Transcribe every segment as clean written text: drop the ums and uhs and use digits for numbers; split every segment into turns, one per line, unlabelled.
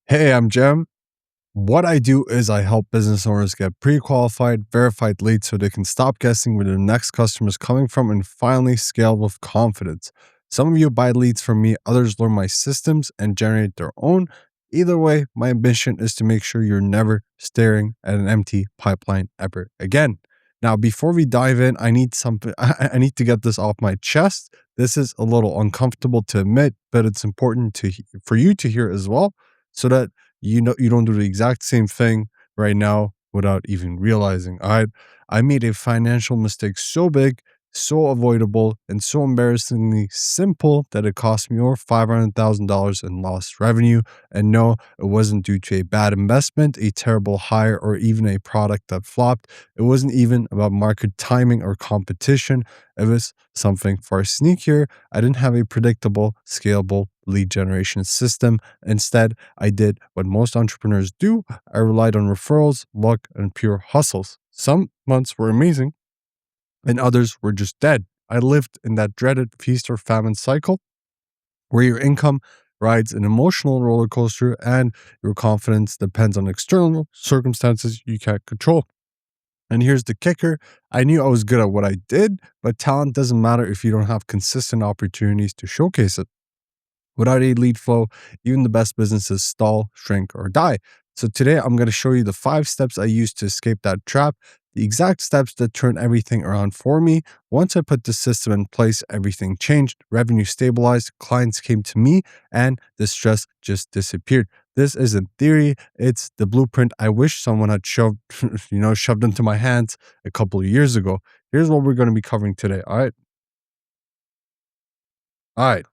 Hey, I'm Jem. What I do is I help business owners get pre qualified, verified leads so they can stop guessing where their next customer is coming from and finally scale with confidence. Some of you buy leads from me, others learn my systems and generate their own. Either way, my mission is to make sure you're never staring at an empty pipeline ever again. Now, before we dive in, I need something. I need to get this off my chest. This is a little uncomfortable to admit, but it's important for you to hear as well, so that you don't do the exact same thing right now without even realizing. I made a financial mistake so big, so avoidable, and so embarrassingly simple that it cost me over $500,000 in lost revenue. And no, it wasn't due to a bad investment, a terrible hire, or even a product that flopped. It wasn't even about market timing or competition. It was something far sneakier. I didn't have a predictable, scalable lead generation system. Instead, I did what most entrepreneurs do. I relied on referrals, luck, and pure hustles. Some months were amazing, and others were just dead. I lived in that dreaded feast or famine cycle where your income rides an emotional roller coaster and your confidence depends on external circumstances you can't control. And here's the kicker: I knew I was good at what I did, but talent doesn't matter if you don't have consistent opportunities to showcase it. Without a lead flow, even the best businesses stall, shrink, or die. So today I'm going to show you the 5 steps I used to escape that trap, the exact steps that turned everything around for me. Once I put the system in place, everything changed, revenue stabilized, clients came to me, and the stress just disappeared. This isn't theory, it's the blueprint I wish someone had shoved into my hands a couple of years ago. Here's what we're going to be covering today. All right. All right.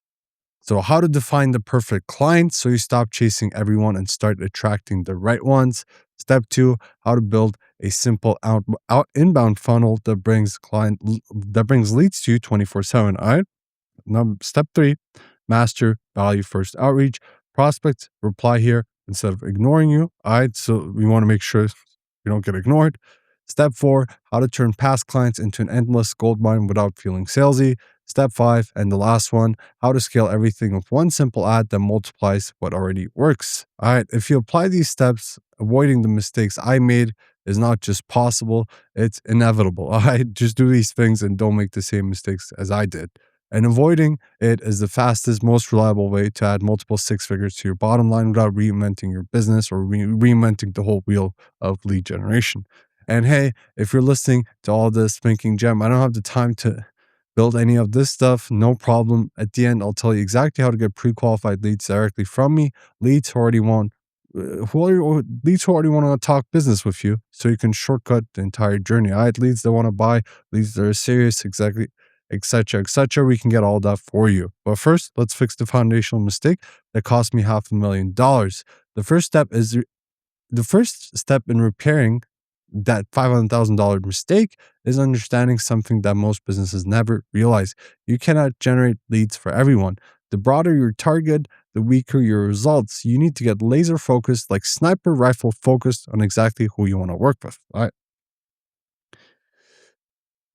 So, how to define the perfect client so you stop chasing everyone and start attracting the right ones. Step 2, how to build a simple inbound funnel that brings leads to you 24/7. All right. Now, step 3, master value first outreach. Prospects reply here instead of ignoring you. All right. So, we want to make sure you don't get ignored. Step 4, how to turn past clients into an endless gold mine without feeling salesy. Step 5, and the last one, how to scale everything with one simple ad that multiplies what already works. All right, if you apply these steps, avoiding the mistakes I made is not just possible, it's inevitable. All right, just do these things and don't make the same mistakes as I did. And avoiding it is the fastest, most reliable way to add multiple 6 figures to your bottom line without reinventing your business or reinventing the whole wheel of lead generation. And hey, if you're listening to all this thinking, Gem, I don't have the time to build any of this stuff, no problem. At the end, I'll tell you exactly how to get pre-qualified leads directly from me. Leads who already want leads who already want to talk business with you, so you can shortcut the entire journey. I had leads that want to buy, leads that are serious, exactly, etc., etc. We can get all that for you. But first, let's fix the foundational mistake that cost me $500,000. The first step is the first step in repairing that $500,000 mistake is understanding something that most businesses never realize. You cannot generate leads for everyone. The broader your target, the weaker your results. You need to get laser focused, like sniper rifle focused on exactly who you want to work with. All right.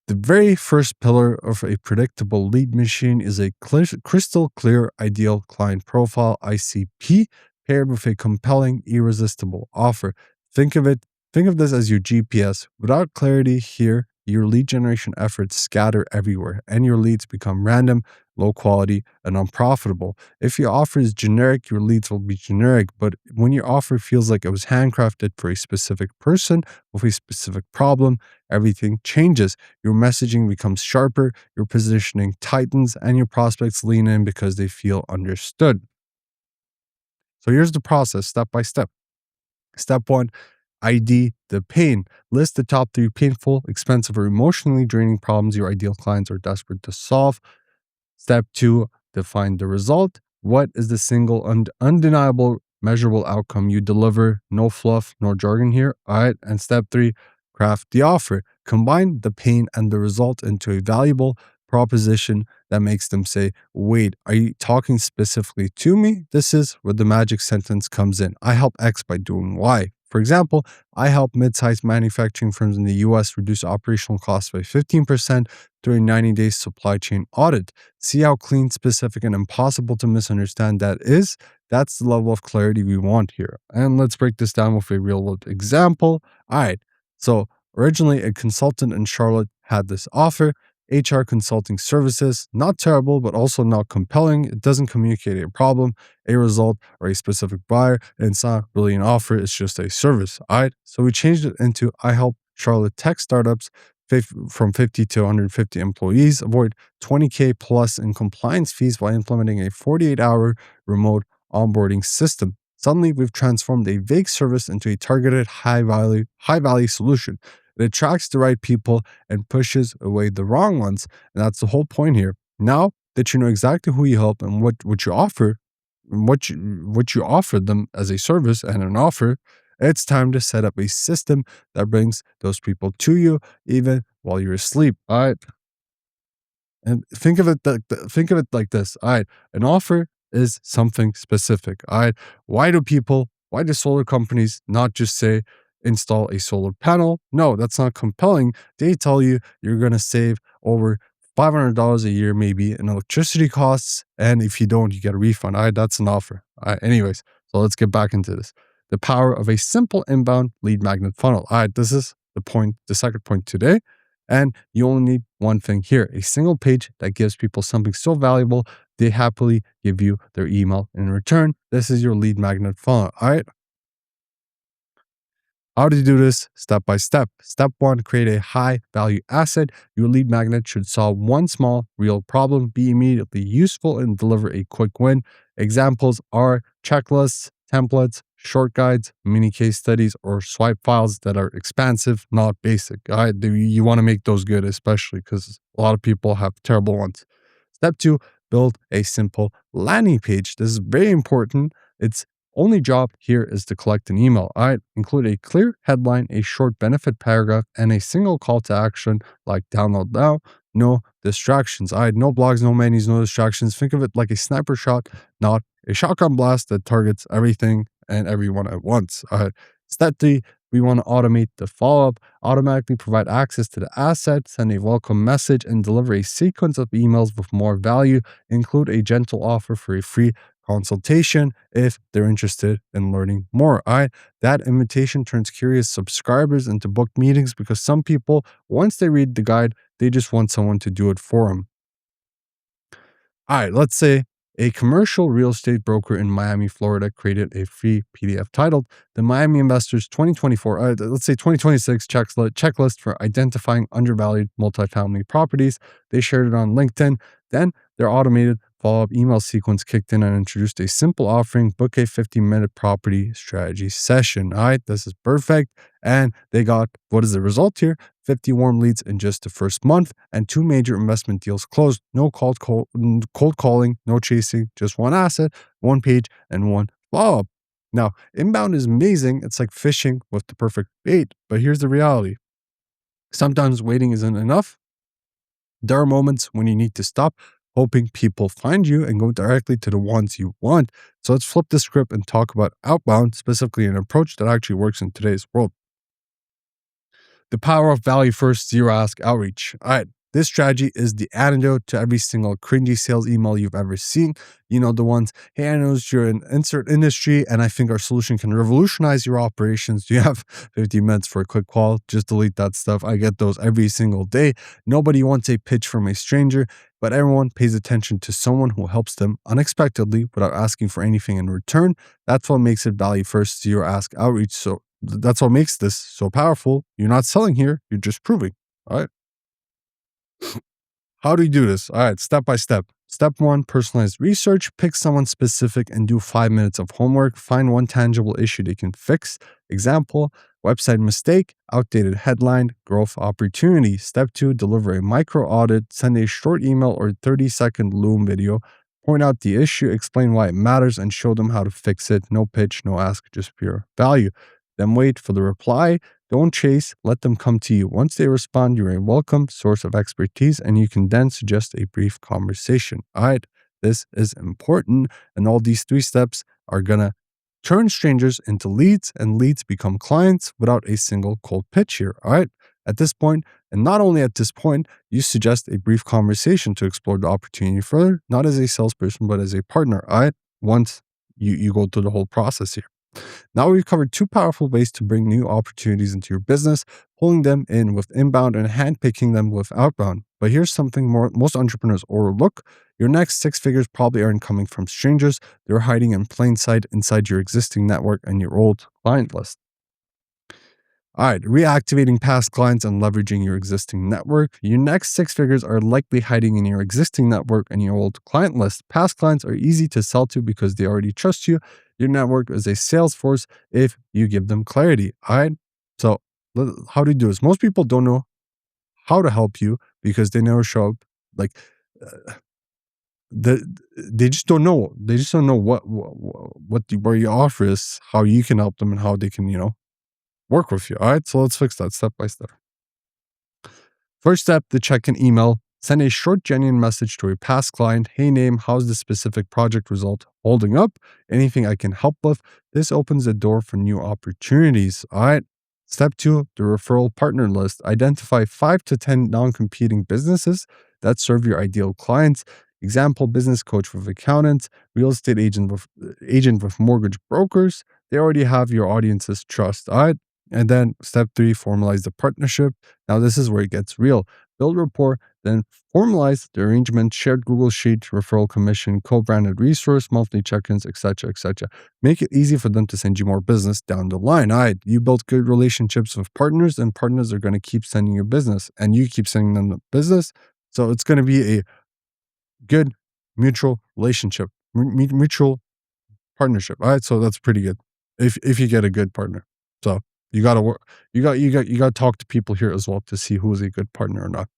The very first pillar of a predictable lead machine is a crystal clear ideal client profile (ICP) paired with a compelling, irresistible offer. Think of it, think of this as your GPS. Without clarity here, your lead generation efforts scatter everywhere and your leads become random, low quality, and unprofitable. If your offer is generic, your leads will be generic. But when your offer feels like it was handcrafted for a specific person with a specific problem, everything changes. Your messaging becomes sharper, your positioning tightens, and your prospects lean in because they feel understood. So here's the process step by step. Step 1, ID the pain. List the top 3 painful, expensive, or emotionally draining problems your ideal clients are desperate to solve. Step 2, define the result. What is the single undeniable measurable outcome you deliver? No fluff, no jargon here. All right. And step 3, craft the offer. Combine the pain and the result into a valuable proposition that makes them say, wait, are you talking specifically to me? This is where the magic sentence comes in. I help X by doing Y. For example, I help mid-sized manufacturing firms in the US reduce operational costs by 15% during 90 days supply chain audit. See how clean, specific, and impossible to misunderstand that is? That's the level of clarity we want here. And let's break this down with a real world example. All right. So, originally, a consultant in Charlotte had this offer: HR consulting services, not terrible, but also not compelling. It doesn't communicate a problem, a result, or a specific buyer. And it's not really an offer, it's just a service. All right. So we changed it into: I help Charlotte tech startups from 50 to 150 employees avoid 20K plus in compliance fees by implementing a 48-hour remote onboarding system. Suddenly, we've transformed a vague service into a targeted high value solution. It attracts the right people and pushes away the wrong ones. And that's the whole point here. Now that you know exactly who you help and what you offer, what you offer them as a service and an offer, it's time to set up a system that brings those people to you even while you're asleep. All right. And think of it like this. All right, an offer is something specific. All right, why do solar companies not just say install a solar panel? No, that's not compelling. They tell you you're gonna save over $500 a year, maybe, in electricity costs, and if you don't, you get a refund. All right, that's an offer. All right, anyways, so let's get back into this. The power of a simple inbound lead magnet funnel. All right, this is the second point today. And you only need one thing here: a single page that gives people something so valuable, they happily give you their email in return. This is your lead magnet funnel. All right. How do you do this? Step by step. Step one: create a high value asset. Your lead magnet should solve one small, real problem, be immediately useful, and deliver a quick win. Examples are checklists, templates, short guides, mini case studies, or swipe files that are expansive, not basic. All right? You want to make those good, especially because a lot of people have terrible ones. Step two: build a simple landing page. This is very important. Its only job here is to collect an email. All right, include a clear headline, a short benefit paragraph, and a single call to action like download now. No distractions. All right, no blogs, no menus, no distractions. Think of it like a sniper shot, not a shotgun blast that targets everything and everyone at once. All right. Step three: we want to automate the follow up, automatically provide access to the asset, send a welcome message, and deliver a sequence of emails with more value. Include a gentle offer for a free consultation if they're interested in learning more. All right. That invitation turns curious subscribers into booked meetings because some people, once they read the guide, they just want someone to do it for them. All right, let's say a commercial real estate broker in Miami, Florida created a free PDF titled The Miami Investors 2024, let's say 2026 checklist for identifying undervalued multifamily properties. They shared it on LinkedIn. Then their automated follow up email sequence kicked in and introduced a simple offering: book a 15-minute property strategy session. All right, this is perfect. And they got, what is the result here? 50 warm leads in just the first month, and two major investment deals closed. No cold calling, no chasing, just one asset, one page, and one follow up. Now, inbound is amazing. It's like fishing with the perfect bait. But here's the reality: sometimes waiting isn't enough. There are moments when you need to stop hoping people find you and go directly to the ones you want. So let's flip the script and talk about outbound, specifically an approach that actually works in today's world. The power of value first, zero ask outreach. All right. This strategy is the antidote to every single cringy sales email you've ever seen. You know, the ones: hey, I noticed you're in insert industry and I think our solution can revolutionize your operations. Do you have 15 minutes for a quick call? Just delete that stuff. I get those every single day. Nobody wants a pitch from a stranger, but everyone pays attention to someone who helps them unexpectedly without asking for anything in return. That's what makes it value first, zero ask outreach. So that's what makes this so powerful. You're not selling here, you're just proving. All right. How do you do this? All right, step by step. Step one: personalized research. Pick someone specific and do 5 minutes of homework. Find one tangible issue they can fix. Example: website mistake, outdated headline, growth opportunity. Step two: deliver a micro audit. Send a short email or 30-second Loom video. Point out the issue, explain why it matters, and show them how to fix it. No pitch, no ask, just pure value. Then wait for the reply. Don't chase, let them come to you. Once they respond, you're a welcome source of expertise, and you can then suggest a brief conversation. All right, this is important. And all these three steps are going to Turn strangers into leads and leads become clients without a single cold pitch here. All right. At this point, and not only at this point, you suggest a brief conversation to explore the opportunity further, not as a salesperson, but as a partner. All right. Once you go through the whole process here. Now we've covered two powerful ways to bring new opportunities into your business, pulling them in with inbound and handpicking them with outbound. But here's something most entrepreneurs overlook. Your next six figures probably aren't coming from strangers. They're hiding in plain sight inside your existing network and your old client list. All right, reactivating past clients and leveraging your existing network. Your next six figures are likely hiding in your existing network and your old client list. Past clients are easy to sell to because they already trust you. Your network is a sales force if you give them clarity. All right. So, how do you do this? Most people don't know how to help you because they never show up. Like, the, they just don't know. They just don't know where your offer is, how you can help them, and how they can, work with you. All right. So let's fix that step by step. First step, the check-in email. Send a short, genuine message to a past client. Hey, name, how's the specific project result holding up? Anything I can help with? This opens the door for new opportunities. All right. Step two, the referral partner list. Identify 5 to 10 non-competing businesses that serve your ideal clients. Example, business coach with accountants, real estate agent with mortgage brokers. They already have your audience's trust. All right. And then step three, formalize the partnership. Now, this is where it gets real. Build rapport, then formalize the arrangement, shared Google Sheet, referral commission, co-branded resource, monthly check-ins, etc., etc. Make it easy for them to send you more business down the line. All right, you build good relationships with partners, and partners are going to keep sending you business, and you keep sending them the business. So it's going to be a good mutual relationship, mutual partnership. All right, so that's pretty good if you get a good partner. So you got to work. You got to talk to people here as well to see who is a good partner or not.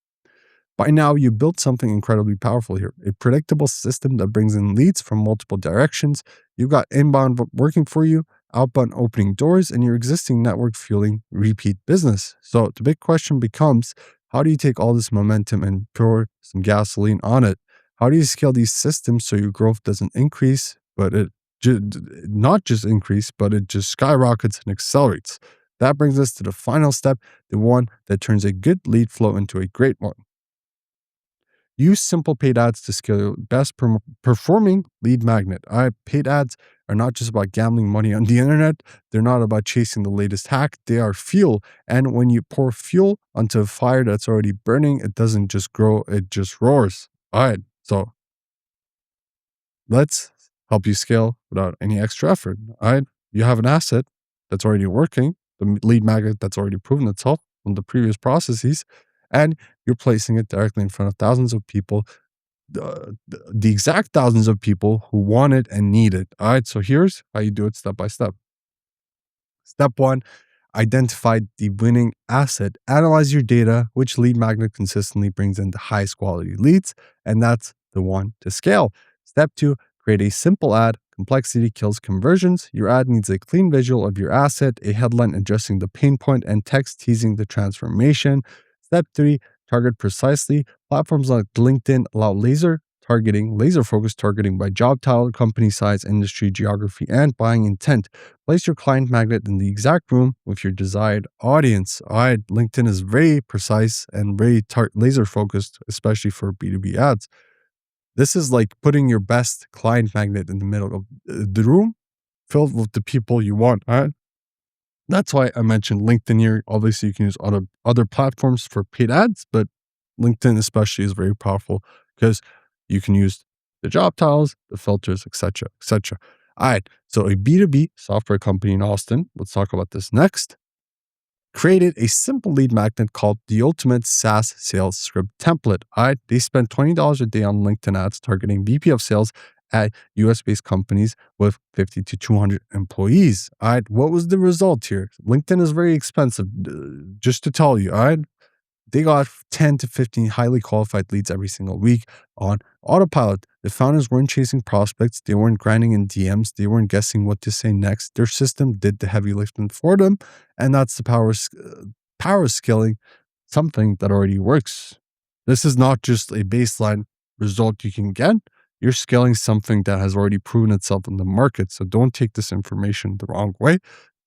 By now, you built something incredibly powerful here, a predictable system that brings in leads from multiple directions. You got inbound working for you, outbound opening doors, and your existing network fueling repeat business. So the big question becomes, how do you take all this momentum and pour some gasoline on it? How do you scale these systems so your growth doesn't increase, but it not just increase, but it just skyrockets and accelerates? That brings us to the final step, the one that turns a good lead flow into a great one. Use simple paid ads to scale your best performing lead magnet. Paid ads are not just about gambling money on the internet. They're not about chasing the latest hack. They are fuel. And when you pour fuel onto a fire that's already burning, it doesn't just grow, it just roars. All right. So let's help you scale without any extra effort. All right. You have an asset that's already working, the lead magnet that's already proven itself from the previous processes, and you're placing it directly in front of thousands of people, the exact thousands of people who want it and need it. All right. So here's how you do it step by step. Step one, identify the winning asset. Analyze your data, which lead magnet consistently brings in the highest quality leads, and that's the one to scale. Step two, create a simple ad. Complexity kills conversions. Your ad needs a clean visual of your asset, a headline addressing the pain point, and text teasing the transformation. Step three, target precisely. Platforms like LinkedIn allow laser-focused targeting by job title, company size, industry, geography, and buying intent. Place your client magnet in the exact room with your desired audience. All right, LinkedIn is very precise and very laser-focused, especially for B2B ads. This is like putting your best client magnet in the middle of the room filled with the people you want. All right. That's why I mentioned LinkedIn here. Obviously, you can use other platforms for paid ads, but LinkedIn especially is very powerful because you can use the job titles, the filters, etc., etc. All right. So a B2B software company in Austin, let's talk about this next, created a simple lead magnet called the Ultimate SaaS Sales Script Template. All right. They spent $20 a day on LinkedIn ads targeting VP of sales at US-based companies with 50 to 200 employees. All right. What was the result here? LinkedIn is very expensive, just to tell you. All right. They got 10 to 15 highly qualified leads every single week on autopilot. The founders weren't chasing prospects. They weren't grinding in DMs. They weren't guessing what to say next. Their system did the heavy lifting for them. And that's the power of scaling something that already works. This is not just a baseline result you can get. you're scaling something that has already proven itself in the market. So don't take this information the wrong way.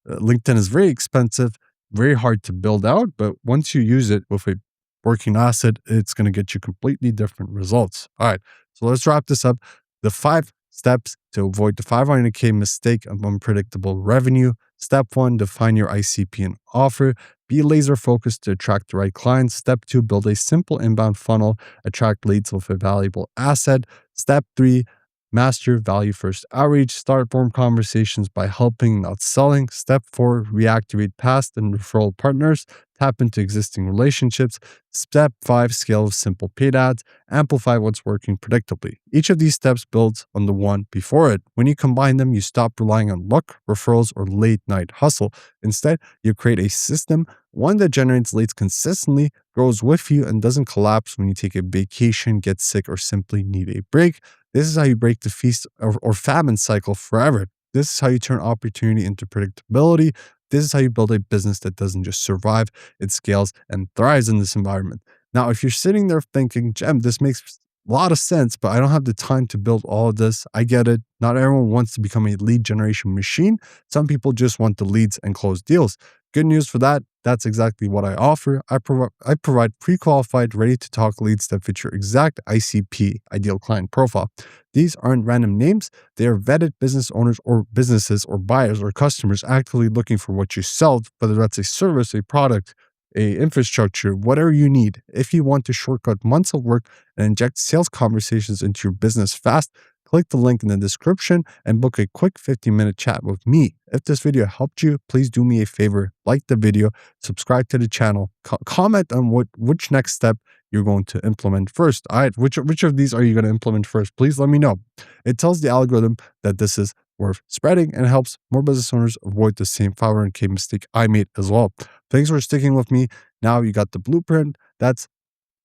LinkedIn is very expensive, very hard to build out, but once you use it with a working asset, it's going to get you completely different results. All right, so let's wrap this up. The 5 steps to avoid the 500K mistake of unpredictable revenue. Step 1, define your ICP and offer. Be laser focused to attract the right clients. Step 2, build a simple inbound funnel, attract leads with a valuable asset. Step 3, master value first outreach. Start warm conversations by helping, not selling. Step 4, reactivate past and referral partners. Tap into existing relationships. Step 5, scale with simple paid ads. Amplify what's working predictably. Each of these steps builds on the one before it. When you combine them, you stop relying on luck, referrals, or late night hustle. Instead, you create a system, one that generates leads consistently, grows with you, and doesn't collapse when you take a vacation, get sick, or simply need a break. This is how you break the feast or famine cycle forever. This is how you turn opportunity into predictability. This is how you build a business that doesn't just survive, it scales and thrives in this environment. Now, if you're sitting there thinking, Jem, this makes a lot of sense, but I don't have the time to build all of this. I get it. Not everyone wants to become a lead generation machine. Some people just want the leads and close deals. Good news for that. That's exactly what I offer. I provide pre-qualified, ready-to-talk leads that fit your exact ICP, ideal client profile. These aren't random names. They are vetted business owners or businesses or buyers or customers actively looking for what you sell, whether that's a service, a product, a infrastructure, whatever you need. If you want to shortcut months of work and inject sales conversations into your business fast, click the link in the description and book a quick 15-minute chat with me. If this video helped you, please do me a favor, like the video, subscribe to the channel, comment on which next step you're going to implement first. All right, which of these are you going to implement first? Please let me know. It tells the algorithm that this is worth spreading and helps more business owners avoid the same 500K mistake I made as well. Thanks for sticking with me. Now you got the blueprint. That's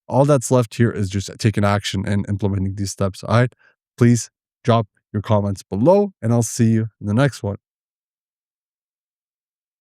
all that's left here is just taking action and implementing these steps. All right, please drop your comments below and I'll see you in the next one.